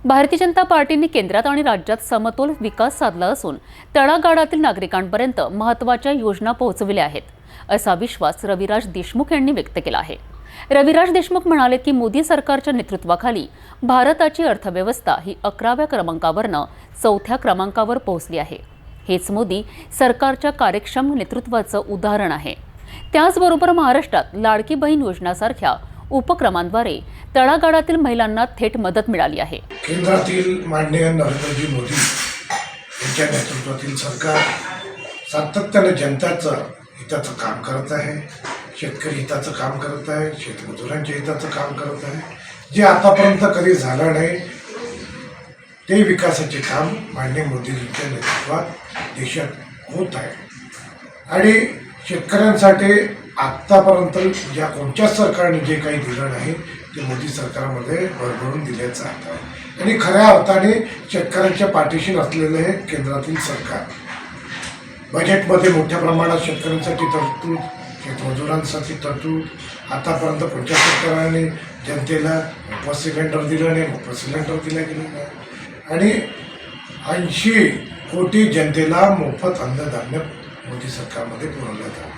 भारतीय जनता पार्टीने केंद्रात आणि राज्यात समतोल विकास साधला असून तळागाळातील नागरिकांपर्यंत महत्त्वाच्या योजना पोहोचविल्या आहेत, असा विश्वास रविराज देशमुख यांनी व्यक्त केला आहे। रविराज देशमुख म्हणाले की मोदी सरकारच्या नेतृत्वाखाली भारताची अर्थव्यवस्था ही 11व्या क्रमांकावरनं 4थ्या क्रमांकावर पोहोचली आहे। हेच मोदी सरकारच्या कार्यक्षम नेतृत्वाचं उदाहरण आहे। त्याचबरोबर महाराष्ट्रात लाडकी बहीण योजनासारख्या उपक्रमांद्वारे तळागाळातील महिलांना थेट मदत मिळाली आहे। केंद्रातील माननीय नरेंद्रजी मोदी यांच्या नेतृत्वातील सरकार सातत्याने जनतेचं हिताचं काम करत आहे, शेतकरी हिताचं काम करत आहे, शेतमजुरांच्या हिताचं काम करत आहे। जे आतापर्यंत कधी झालं नाही ते विकासाचे काम माननीय मोदीजींच्या नेतृत्वात देशात होत आहे। आणि शेतकऱ्यांसाठी आत्तापर्यंत ज्या कोणत्याच सरकारने जे काही दिलं नाही ते मोदी सरकारमध्ये भरभरून दिल्याचं आहे। आणि खऱ्या अर्थाने शेतकऱ्यांच्या पाठीशी नसलेलं हे केंद्रातील सरकार बजेटमध्ये मोठ्या प्रमाणात शेतकऱ्यांसाठी तरतूद, शेतमजुरांसाठी तरतूद, आतापर्यंत कोणत्या सरकारने जनतेला मोफत सिलेंडर दिलं नाही, मोफत सिलेंडर दिलं गेलं नाही। आणि 80 कोटी जनतेला मोफत अन्नधान्य मोदी सरकारमध्ये पुरवण्यात आलं।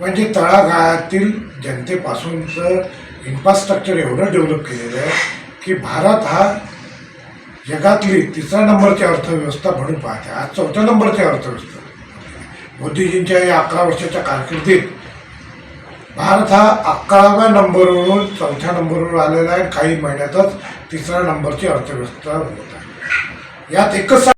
म्हणजे तळागाळातील जनतेपासूनचं इन्फ्रास्ट्रक्चर एवढं डेव्हलप केलेलं आहे की भारत हा जगातली 3ऱ्या नंबरची अर्थव्यवस्था म्हणून पाहते, आज 4थ्या नंबरची अर्थव्यवस्था। मोदीजींच्या या 11 वर्षाच्या कारकिर्दीत भारत हा 11व्या नंबरवरून 4थ्या नंबरवर आलेला आहे। काही महिन्यातच 3ऱ्या नंबरची अर्थव्यवस्था होत आहे। यात एकच